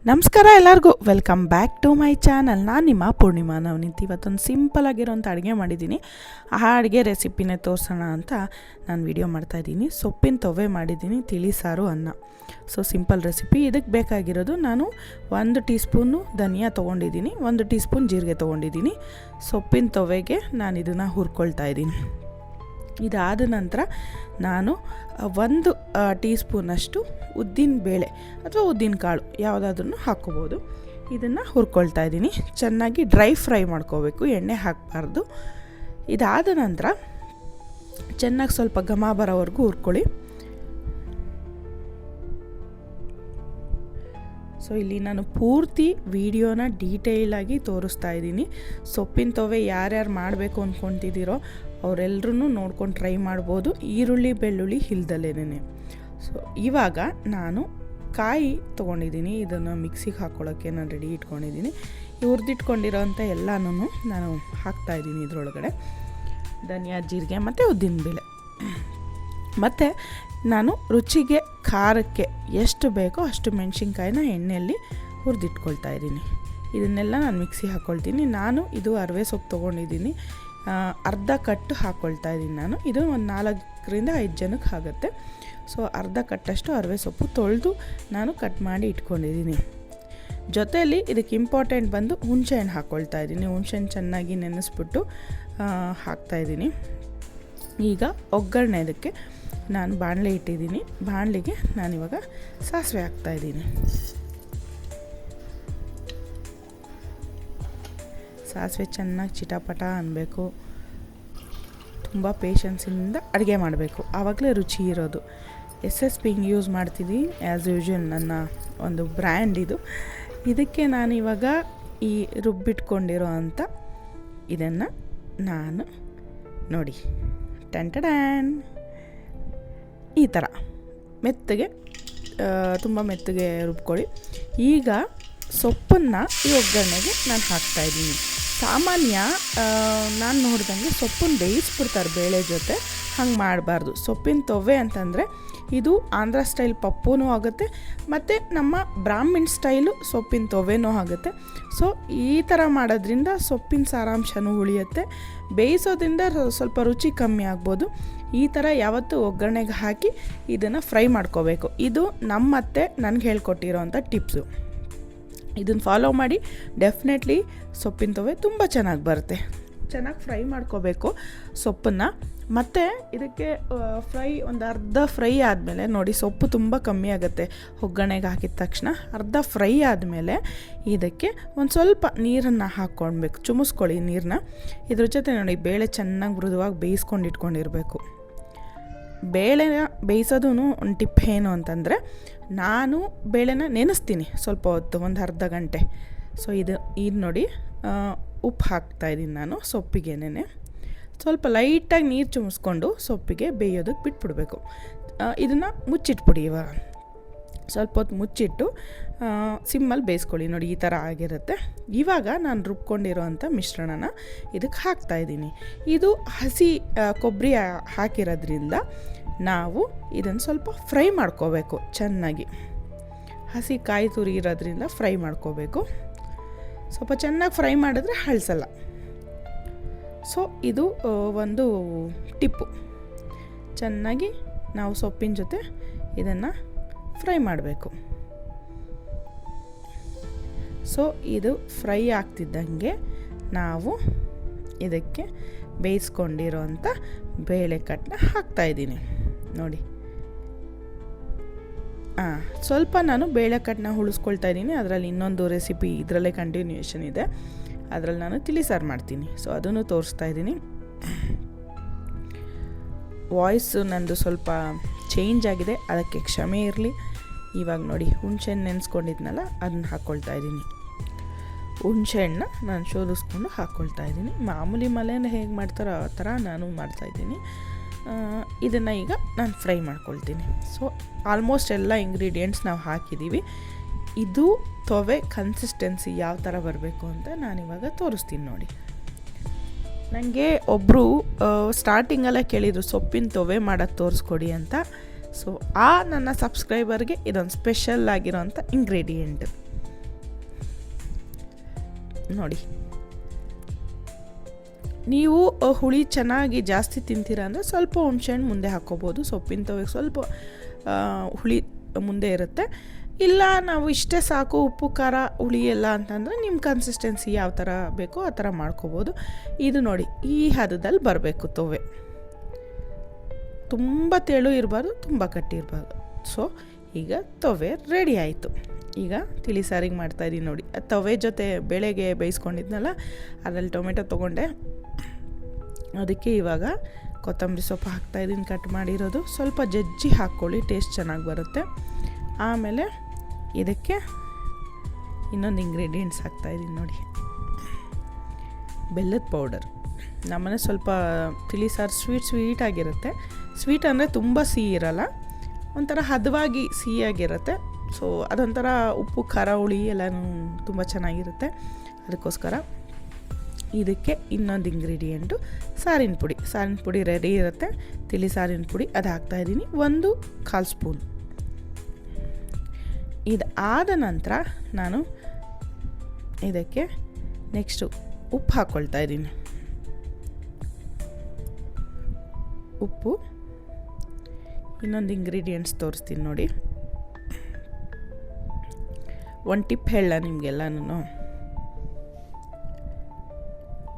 ನಮಸ್ಕಾರ ಎಲ್ಲರಿಗೂ, welcome back to my channel. ನಾನು ನಿಮ್ಮ ಪೂರ್ಣಿಮಾ ನವನೀತ್. ಇವತ್ತೊಂದು ಸಿಂಪಲ್ ಆಗಿರೋಂಥ ಅಡುಗೆ ಮಾಡಿದ್ದೀನಿ. ಆ ಅಡುಗೆ ರೆಸಿಪಿನೇ ತೋರಿಸೋಣ ಅಂತ ನಾನು ವಿಡಿಯೋ ಮಾಡ್ತಾಯಿದ್ದೀನಿ. ಸೊಪ್ಪಿನ ತೊವೆ ಮಾಡಿದ್ದೀನಿ, ತಿಳಿ ಸಾರು ಅನ್ನ. So simple recipe. ಇದಕ್ಕೆ ಬೇಕಾಗಿರೋದು ನಾನು 1 ಟೀ ಸ್ಪೂನು ಧನಿಯಾ ತೊಗೊಂಡಿದ್ದೀನಿ, 1 ಟೀ ಸ್ಪೂನ್ ಜೀರಿಗೆ ತೊಗೊಂಡಿದ್ದೀನಿ. ಸೊಪ್ಪಿನ ತೊವೆಗೆ ನಾನು ಇದನ್ನು ಹುರ್ಕೊಳ್ತಾ ಇದ್ದೀನಿ. ಇದಾದ ನಂತರ ನಾನು 1 ಟೀ ಸ್ಪೂನಷ್ಟು ಉದ್ದಿನ ಬೇಳೆ ಅಥವಾ ಉದ್ದಿನ ಕಾಳು ಯಾವುದಾದ್ರೂ ಹಾಕ್ಕೋಬೋದು. ಇದನ್ನು ಹುರ್ಕೊಳ್ತಾ ಇದ್ದೀನಿ. ಚೆನ್ನಾಗಿ ಡ್ರೈ ಫ್ರೈ ಮಾಡ್ಕೋಬೇಕು, ಎಣ್ಣೆ ಹಾಕಬಾರ್ದು. ಇದಾದ ನಂತರ ಚೆನ್ನಾಗಿ ಸ್ವಲ್ಪ ಘಮ ಬರೋವರೆಗೂ ಹುರ್ಕೊಳ್ಳಿ. ಸೊ ಇಲ್ಲಿ ನಾನು ಪೂರ್ತಿ ವಿಡಿಯೋನ ಡೀಟೇಲಾಗಿ ತೋರಿಸ್ತಾ ಇದ್ದೀನಿ. ಸೊಪ್ಪಿನ ತೊವೆ ಯಾರ್ಯಾರು ಮಾಡಬೇಕು ಅಂದ್ಕೊತಿದ್ದೀರೋ ಅವರೆಲ್ಲರೂ ನೋಡ್ಕೊಂಡು ಟ್ರೈ ಮಾಡ್ಬೋದು, ಈರುಳ್ಳಿ ಬೆಳ್ಳುಳ್ಳಿ ಇಲ್ದಲೇನೆ. ಸೊ ಇವಾಗ ನಾನು ಕಾಯಿ ತೊಗೊಂಡಿದ್ದೀನಿ, ಇದನ್ನು ಮಿಕ್ಸಿಗೆ ಹಾಕ್ಕೊಳ್ಳೋಕ್ಕೆ ನಾನು ರೆಡಿ ಇಟ್ಕೊಂಡಿದ್ದೀನಿ. ಹುರಿದಿಟ್ಕೊಂಡಿರೋಂಥ ಎಲ್ಲನೂ ನಾನು ಹಾಕ್ತಾಯಿದ್ದೀನಿ ಇದರೊಳಗಡೆ. ಧನಿಯಾ, ಜೀರಿಗೆ ಮತ್ತು ಉದ್ದಿನಬೇಳೆ. ಮತ್ತು ನಾನು ರುಚಿಗೆ ಖಾರಕ್ಕೆ ಎಷ್ಟು ಬೇಕೋ ಅಷ್ಟು ಮೆಣಸಿನ್ಕಾಯಿನ ಎಣ್ಣೆಯಲ್ಲಿ ಹುರಿದಿಟ್ಕೊಳ್ತಾ ಇದ್ದೀನಿ. ಇದನ್ನೆಲ್ಲ ನಾನು ಮಿಕ್ಸಿಗೆ ಹಾಕ್ಕೊಳ್ತೀನಿ. ನಾನು ಇದು ಅರವೆ ಸೊಪ್ಪು ತೊಗೊಂಡಿದ್ದೀನಿ, ಅರ್ಧ ಕಟ್ಟು ಹಾಕ್ಕೊಳ್ತಾ ಇದ್ದೀನಿ ನಾನು. ಇದು ಒಂದು 4ರಿಂದ 5 ಜನಕ್ಕೆ ಆಗುತ್ತೆ. ಸೊ ಅರ್ಧ ಕಟ್ಟಷ್ಟು ಅರವೆ ಸೊಪ್ಪು ತೊಳೆದು ನಾನು ಕಟ್ ಮಾಡಿ ಇಟ್ಕೊಂಡಿದ್ದೀನಿ. ಜೊತೆಯಲ್ಲಿ ಇದಕ್ಕೆ ಇಂಪಾರ್ಟೆಂಟ್ ಬಂದು ಹುಣಸೆಹಣ್ಣು ಹಾಕ್ಕೊಳ್ತಾ ಇದ್ದೀನಿ. ಹುಣಸೆಹಣ್ಣು ಚೆನ್ನಾಗಿ ನೆನೆಸ್ಬಿಟ್ಟು ಹಾಕ್ತಾಯಿದ್ದೀನಿ. ಈಗ ಒಗ್ಗರಣೆ ಇದಕ್ಕೆ ನಾನು ಬಾಣಲೆ ಇಟ್ಟಿದ್ದೀನಿ. ಬಾಣಲೆಗೆ ನಾನಿವಾಗ ಸಾಸಿವೆ ಹಾಕ್ತಾಯಿದ್ದೀನಿ. ಸಾಸಿವೆ ಚೆನ್ನಾಗಿ ಚಿಟಪಟ ಅನ್ನಬೇಕು. ತುಂಬ ಪೇಷನ್ಸಿಂದ ಅಡುಗೆ ಮಾಡಬೇಕು, ಆವಾಗಲೇ ರುಚಿ ಇರೋದು. SSP ಯೂಸ್ ಮಾಡ್ತೀನಿ ಆ್ಯಸ್ ಯೂಶ್ವಲ್, ನನ್ನ ಒಂದು ಬ್ರ್ಯಾಂಡ್ ಇದು. ಇದಕ್ಕೆ ನಾನಿವಾಗ ಈ ರುಬ್ಬಿಟ್ಕೊಂಡಿರೋ ಅಂಥ ಇದನ್ನು ನಾನು ನೋಡಿ ಟನ್ ಈ ಥರ ಮೆತ್ತಗೆ, ತುಂಬ ಮೆತ್ತಗೆ ರುಬ್ಕೊಳ್ಳಿ. ಈಗ ಸೊಪ್ಪನ್ನು ಈ ಒಗ್ಗರಣೆಗೆ ನಾನು ಹಾಕ್ತಾಯಿದ್ದೀನಿ. ಸಾಮಾನ್ಯ ನಾನು ನೋಡ್ದಂಗೆ ಸೊಪ್ಪನ್ನು ಬೇಯಿಸ್ಬಿಡ್ತಾರೆ ಬೇಳೆ ಜೊತೆ, ಹಂಗೆ ಮಾಡಬಾರ್ದು. ಸೊಪ್ಪಿನ ತೊವೆ ಅಂತಂದರೆ ಇದು ಆಂಧ್ರ ಸ್ಟೈಲ್ ಪಪ್ಪೂ ಆಗುತ್ತೆ ಮತ್ತು ನಮ್ಮ ಬ್ರಾಹ್ಮಿಣ್ ಸ್ಟೈಲು ಸೊಪ್ಪಿನ ತೊವೆನೂ ಆಗುತ್ತೆ. ಸೊ ಈ ಥರ ಮಾಡೋದ್ರಿಂದ ಸೊಪ್ಪಿನ ಸಾರಾಂಶನೂ ಉಳಿಯುತ್ತೆ. ಬೇಯಿಸೋದ್ರಿಂದ ಸ್ವಲ್ಪ ರುಚಿ ಕಮ್ಮಿ ಆಗ್ಬೋದು. ಈ ಥರ ಯಾವತ್ತೂ ಒಗ್ಗರಣೆಗೆ ಹಾಕಿ ಇದನ್ನು ಫ್ರೈ ಮಾಡ್ಕೋಬೇಕು. ಇದು ನಮ್ಮತ್ತೆ ನನಗೆ ಹೇಳ್ಕೊಟ್ಟಿರೋ ಅಂಥ ಟಿಪ್ಸು. ಇದನ್ನು ಫಾಲೋ ಮಾಡಿ, ಡೆಫಿನೆಟ್ಲಿ ಸೊಪ್ಪಿನ ತೊವೆ ತುಂಬ ಚೆನ್ನಾಗಿ ಬರುತ್ತೆ. ಚೆನ್ನಾಗಿ ಫ್ರೈ ಮಾಡ್ಕೋಬೇಕು ಸೊಪ್ಪನ್ನು. ಮತ್ತು ಇದಕ್ಕೆ ಒಂದು ಅರ್ಧ ಫ್ರೈ ಆದಮೇಲೆ ನೋಡಿ, ಸೊಪ್ಪು ತುಂಬ ಕಮ್ಮಿ ಆಗುತ್ತೆ ಒಗ್ಗರಣೆಗೆ ಹಾಕಿದ ತಕ್ಷಣ. ಅರ್ಧ ಫ್ರೈ ಆದಮೇಲೆ ಇದಕ್ಕೆ ಒಂದು ಸ್ವಲ್ಪ ನೀರನ್ನು ಹಾಕ್ಕೊಳ್ಬೇಕು, ಚುಮಿಸ್ಕೊಳ್ಳಿ ನೀರನ್ನ. ಇದ್ರ ಜೊತೆ ನೋಡಿ ಬೇಳೆ ಚೆನ್ನಾಗಿ ಮೃದುವಾಗಿ ಬೇಯಿಸ್ಕೊಂಡು ಇಟ್ಕೊಂಡಿರಬೇಕು. ಬೇಳೆನ ಬೇಯಿಸೋದು ಒಂದು ಟಿಪ್ ಏನು ಅಂತಂದರೆ, ನಾನು ಬೇಳೆನ ನೆನೆಸ್ತೀನಿ ಸ್ವಲ್ಪ ಹೊತ್ತು, ಒಂದು ಅರ್ಧ ಗಂಟೆ. ಸೊ ಇದು ನೋಡಿ ಉಪ್ಪು ಹಾಕ್ತಾಯಿದ್ದೀನಿ ನಾನು ಸೊಪ್ಪಿಗೆನೆ. ಸ್ವಲ್ಪ ಲೈಟಾಗಿ ನೀರು ಚುಮಿಸ್ಕೊಂಡು ಸೊಪ್ಪಿಗೆ ಬೇಯೋದಕ್ಕೆ ಬಿಟ್ಬಿಡಬೇಕು. ಇದನ್ನು ಮುಚ್ಚಿಟ್ಬಿಡಿ. ಇವಾಗ ಸ್ವಲ್ಪ ಹೊತ್ತು ಮುಚ್ಚಿಟ್ಟು ಸಿಮ್ಮಲ್ಲಿ ಬೇಯಿಸ್ಕೊಳ್ಳಿ. ನೋಡಿ ಈ ಥರ ಆಗಿರುತ್ತೆ. ಇವಾಗ ನಾನು ರುಬ್ಕೊಂಡಿರೋ ಅಂಥ ಮಿಶ್ರಣನ ಇದಕ್ಕೆ ಹಾಕ್ತಾಯಿದ್ದೀನಿ. ಇದು ಹಸಿ ಕೊಬ್ಬರಿ ಹಾಕಿರೋದ್ರಿಂದ ನಾವು ಇದನ್ನು ಸ್ವಲ್ಪ ಫ್ರೈ ಮಾಡ್ಕೋಬೇಕು ಚೆನ್ನಾಗಿ. ಹಸಿ ಕಾಯಿ ತುರಿ ಇರೋದ್ರಿಂದ ಫ್ರೈ ಮಾಡ್ಕೋಬೇಕು. ಸ್ವಲ್ಪ ಚೆನ್ನಾಗಿ ಫ್ರೈ ಮಾಡಿದ್ರೆ ಹಳ್ಸಲ್ಲ. ಸೊ ಇದು ಒಂದು ಟಿಪ್ಪು. ಚೆನ್ನಾಗಿ ನಾವು ಸೊಪ್ಪಿನ ಜೊತೆ ಇದನ್ನು ಫ್ರೈ ಮಾಡಬೇಕು. ಸೊ ಇದು ಫ್ರೈ ಆಗ್ತಿದ್ದಂಗೆ ನಾವು ಇದಕ್ಕೆ ಬೇಯಿಸ್ಕೊಂಡಿರೋ ಅಂಥ ಬೇಳೆಕಟ್ಟನ್ನ ಹಾಕ್ತಾಯಿದ್ದೀನಿ ನೋಡಿ. ಸ್ವಲ್ಪ ನಾನು ಬೇಳೆಕಟ್ಟನ್ನ ಉಳಿಸ್ಕೊಳ್ತಾ ಇದ್ದೀನಿ. ಅದರಲ್ಲಿ ಇನ್ನೊಂದು ರೆಸಿಪಿ ಇದರಲ್ಲೇ ಕಂಟಿನ್ಯೂಯೇಷನ್ ಇದೆ, ಅದರಲ್ಲಿ ನಾನು ತಿಳಿ ಸಾರು ಮಾಡ್ತೀನಿ. ಸೊ ಅದನ್ನು ತೋರಿಸ್ತಾ ಇದ್ದೀನಿ. ವಾಯ್ಸು ನಂದು ಸ್ವಲ್ಪ ಚೇಂಜ್ ಆಗಿದೆ, ಅದಕ್ಕೆ ಕ್ಷಮೆ ಇರಲಿ. ಇವಾಗ ನೋಡಿ ಹುಣಸೆಹಣ್ಣು ನೆನೆಸ್ಕೊಂಡಿದ್ನಲ್ಲ ಅದನ್ನ ಹಾಕ್ಕೊಳ್ತಾ ಇದ್ದೀನಿ. ಹುಣಸೆಹಣ್ಣು ನಾನು ಶೋಧಿಸ್ಕೊಂಡು ಹಾಕ್ಕೊಳ್ತಾ ಇದ್ದೀನಿ. ಮಾಮೂಲಿ ಮಲೆನ ಹೇಗೆ ಮಾಡ್ತಾರೋ ಆ ಥರ ನಾನು ಮಾಡ್ತಾಯಿದ್ದೀನಿ. ಇದನ್ನು ಈಗ ನಾನು ಫ್ರೈ ಮಾಡ್ಕೊಳ್ತೀನಿ. ಸೊ ಆಲ್ಮೋಸ್ಟ್ ಎಲ್ಲ ಇಂಗ್ರೀಡಿಯೆಂಟ್ಸ್ ನಾವು ಹಾಕಿದ್ದೀವಿ. ಇದು ತೊವೆ ಕನ್ಸಿಸ್ಟೆನ್ಸಿ ಯಾವ ಥರ ಬರಬೇಕು ಅಂತ ನಾನಿವಾಗ ತೋರಿಸ್ತೀನಿ ನೋಡಿ. ನನಗೆ ಒಬ್ಬರು ಸ್ಟಾರ್ಟಿಂಗಲ್ಲೇ ಕೇಳಿದರು ಸೊಪ್ಪಿನ ತೊವೆ ಮಾಡೋದು ತೋರಿಸ್ಕೊಡಿ ಅಂತ. ಸೊ ನನ್ನ ಸಬ್ಸ್ಕ್ರೈಬರ್ಗೆ ಇದೊಂದು ಸ್ಪೆಷಲ್ ಆಗಿರೋಂಥ ಇಂಗ್ರೀಡಿಯೆಂಟ್ ನೋಡಿ. ನೀವು ಹುಳಿ ಚೆನ್ನಾಗಿ ಜಾಸ್ತಿ ತಿಂತೀರಾ ಅಂದರೆ ಸ್ವಲ್ಪ ಹುಣಸೆಹಣ್ಣು ಮುಂದೆ ಹಾಕ್ಕೋಬೋದು. ಸೊಪ್ಪಿನ ತೊವೆಗೆ ಸ್ವಲ್ಪ ಹುಳಿ ಮುಂದೆ ಇರುತ್ತೆ. ಇಲ್ಲ ನಾವು ಇಷ್ಟೇ ಸಾಕು ಉಪ್ಪು ಖಾರ ಹುಳಿ ಎಲ್ಲ ಅಂತಂದರೆ ನಿಮ್ಮ ಕನ್ಸಿಸ್ಟೆನ್ಸಿ ಯಾವ ಥರ ಬೇಕೋ ಆ ಥರ ಮಾಡ್ಕೋಬೋದು. ಇದು ನೋಡಿ ಈ ಹದದಲ್ಲಿ ಬರಬೇಕು ತೊವೆ. ತುಂಬ ತೆಳು ಇರಬಾರ್ದು, ತುಂಬ ಗಟ್ಟಿ ಇರಬಾರ್ದು. ಸೊ ಈಗ ತೊವೆ ರೆಡಿ ಆಯಿತು. ಈಗ ತಿಳಿ ಸಾರಿಗೆ ಮಾಡ್ತಾಯಿದ್ದೀನಿ ನೋಡಿ. ತೊವೆ ಜೊತೆ ಬೇಳೆಗೆ ಬೇಯಿಸ್ಕೊಂಡಿದ್ನಲ್ಲ, ಅದರಲ್ಲಿ ಟೊಮೆಟೊ ತೊಗೊಂಡೆ. ಅದಕ್ಕೆ ಇವಾಗ ಕೊತ್ತಂಬರಿ ಸೊಪ್ಪು ಹಾಕ್ತಾಯಿದ್ದೀನಿ ಕಟ್ ಮಾಡಿರೋದು. ಸ್ವಲ್ಪ ಜಜ್ಜಿ ಹಾಕ್ಕೊಳ್ಳಿ, ಟೇಸ್ಟ್ ಚೆನ್ನಾಗಿ ಬರುತ್ತೆ. ಆಮೇಲೆ ಇದಕ್ಕೆ ಇನ್ನೊಂದು ಇಂಗ್ರೀಡಿಯೆಂಟ್ಸ್ ಹಾಕ್ತಾಯಿದ್ದೀನಿ ನೋಡಿ, ಬೆಲ್ಲದ ಪೌಡರ್. ನಮ್ಮನೆ ಸ್ವಲ್ಪ ತಿಳಿ ಸಾರು ಸ್ವೀಟ್ ಆಗಿರುತ್ತೆ. ಸ್ವೀಟ್ ಅಂದರೆ ತುಂಬ ಸಿಹಿ ಇರಲ್ಲ, ಒಂಥರ ಹದವಾಗಿ ಸಿಹಿಯಾಗಿರುತ್ತೆ. ಸೊ ಅದೊಂಥರ ಉಪ್ಪು ಖಾರ ಹುಳಿ ಎಲ್ಲನೂ ತುಂಬ ಚೆನ್ನಾಗಿರುತ್ತೆ. ಅದಕ್ಕೋಸ್ಕರ ಇದಕ್ಕೆ ಇನ್ನೊಂದು ಇಂಗ್ರೀಡಿಯೆಂಟು ಸಾರಿನ ಪುಡಿ ರೆಡಿ ಇರುತ್ತೆ. ತಿಳಿ ಸಾರಿನ ಪುಡಿ ಅದು ಹಾಕ್ತಾಯಿದ್ದೀನಿ, 1/4 ಸ್ಪೂನ್. ಇದಾದ ನಂತರ ನಾನು ಇದಕ್ಕೆ ನೆಕ್ಸ್ಟು ಉಪ್ಪು ಹಾಕ್ಕೊಳ್ತಾ ಇದ್ದೀನಿ. ಉಪ್ಪು, ಇನ್ನೊಂದು ಇಂಗ್ರೀಡಿಯೆಂಟ್ಸ್ ತೋರಿಸ್ತೀನಿ ನೋಡಿ. 1 ಟಿಪ್ ಹೇಳ ನಿಮಗೆಲ್ಲನೂ.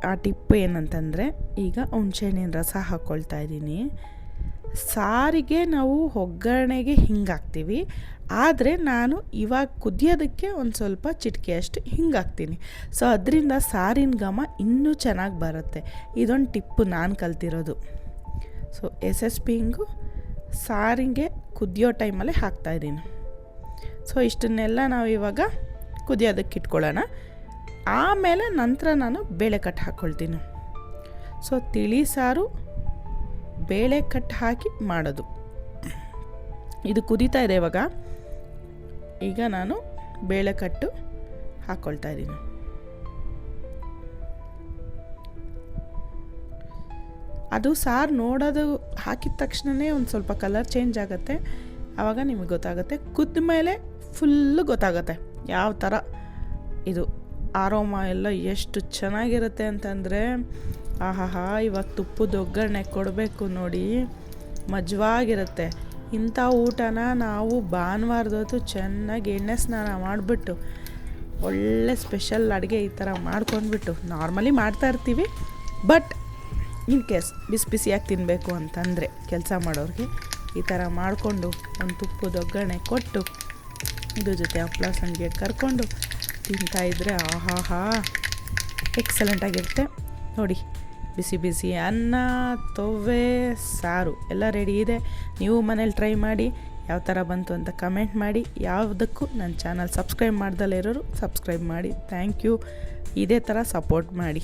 ಆ ಟಿಪ್ ಏನಂತಂದರೆ, ಈಗ ಹುಣಸೆಹಣ್ಣಿನ ರಸ ಹಾಕ್ಕೊಳ್ತಾ ಇದ್ದೀನಿ. ಸಾರಿಗೆ ನಾವು ಒಗ್ಗರಣೆಗೆ ಹಿಂಗೆ ಹಾಕ್ತೀವಿ, ಆದರೆ ನಾನು ಇವಾಗ ಕುದಿಯೋದಕ್ಕೆ ಒಂದು ಸ್ವಲ್ಪ ಚಿಟಿಕೆಯಷ್ಟು ಹಿಂಗೆ ಹಾಕ್ತೀನಿ. ಸೊ ಅದರಿಂದ ಸಾರಿನ ಘಮ ಇನ್ನೂ ಚೆನ್ನಾಗಿ ಬರುತ್ತೆ. ಇದೊಂದು ಟಿಪ್ಪು ನಾನು ಕಲ್ತಿರೋದು. ಸೊ SSP ಹಿಂಗು ಸಾರಿಗೆ ಕುದಿಯೋ ಟೈಮಲ್ಲೇ ಹಾಕ್ತಾಯಿದ್ದೀನಿ. ಸೊ ಇಷ್ಟನ್ನೆಲ್ಲ ನಾವು ಇವಾಗ ಕುದಿಯೋದಕ್ಕೆ ಇಟ್ಕೊಳ್ಳೋಣ. ಆಮೇಲೆ ನಂತರ ನಾನು ಬೇಳೆ ಕಟ್ಟು ಹಾಕ್ಕೊಳ್ತೀನಿ. ಸೊ ತಿಳಿ ಸಾರು ಬೇಳೆ ಕಟ್ಟು ಹಾಕಿ ಮಾಡೋದು. ಇದು ಕುದೀತಾ ಇದೆ ಇವಾಗ. ಈಗ ನಾನು ಬೇಳೆ ಕಟ್ಟು ಹಾಕ್ಕೊಳ್ತಾ ಇದ್ದೀನಿ. ಅದು ಸಾರು ನೋಡೋದು ಹಾಕಿದ ತಕ್ಷಣವೇ ಒಂದು ಸ್ವಲ್ಪ ಕಲರ್ ಚೇಂಜ್ ಆಗುತ್ತೆ. ಆವಾಗ ನಿಮಗೆ ಗೊತ್ತಾಗುತ್ತೆ. ಕುದ್ದ ಮೇಲೆ ಫುಲ್ಲು ಗೊತ್ತಾಗುತ್ತೆ ಯಾವ ಥರ ಇದು ಆರೋಮ ಎಲ್ಲ ಎಷ್ಟು ಚೆನ್ನಾಗಿರುತ್ತೆ ಅಂತಂದರೆ, ಆಹಾಹಾ, ಇವಾಗ ತುಪ್ಪದ ಒಗ್ಗರಣೆ ಕೊಡಬೇಕು ನೋಡಿ, ಮಜವಾಗಿರುತ್ತೆ. ಇಂಥ ಊಟನ ನಾವು ಭಾನುವಾರದೊತ್ತು ಚೆನ್ನಾಗಿ ಎಣ್ಣೆ ಸ್ನಾನ ಮಾಡಿಬಿಟ್ಟು ಒಳ್ಳೆ ಸ್ಪೆಷಲ್ ಅಡುಗೆ ಈ ಥರ ಮಾಡ್ಕೊಂಡ್ಬಿಟ್ಟು, ನಾರ್ಮಲಿ ಮಾಡ್ತಾಯಿರ್ತೀವಿ, ಬಟ್ ಇನ್ ಕೇಸ್ ಬಿಸಿಯಾಗಿ ತಿನ್ನಬೇಕು ಅಂತಂದರೆ ಕೆಲಸ ಮಾಡೋರಿಗೆ ಈ ಥರ ಮಾಡಿಕೊಂಡು ಒಂದು ತುಪ್ಪದ ಒಗ್ಗರಣೆ ಕೊಟ್ಟು ಇದ್ರ ಜೊತೆ ಹಪ್ಪಳ ಸಂಡಿಗೆ ಕರ್ಕೊಂಡು ತಿಂತಾಯಿದ್ರೆ ಆಹಾಹಾ ಎಕ್ಸಲೆಂಟಾಗಿರುತ್ತೆ ನೋಡಿ. ಬಿಸಿ ಅನ್ನ, ತೊವ್ವೆ, ಸಾರು ಎಲ್ಲ ರೆಡಿ ಇದೆ. ನೀವು ಮನೇಲಿ ಟ್ರೈ ಮಾಡಿ ಯಾವ ಥರ ಬಂತು ಅಂತ ಕಮೆಂಟ್ ಮಾಡಿ. ಯಾವುದಕ್ಕೂ ನನ್ನ ಚಾನಲ್ ಸಬ್ಸ್ಕ್ರೈಬ್ ಮಾಡ್ದಲ್ಲೇ ಇರೋರು ಸಬ್ಸ್ಕ್ರೈಬ್ ಮಾಡಿ. Thank you. ಇದೇ ಥರ ಸಪೋರ್ಟ್ ಮಾಡಿ.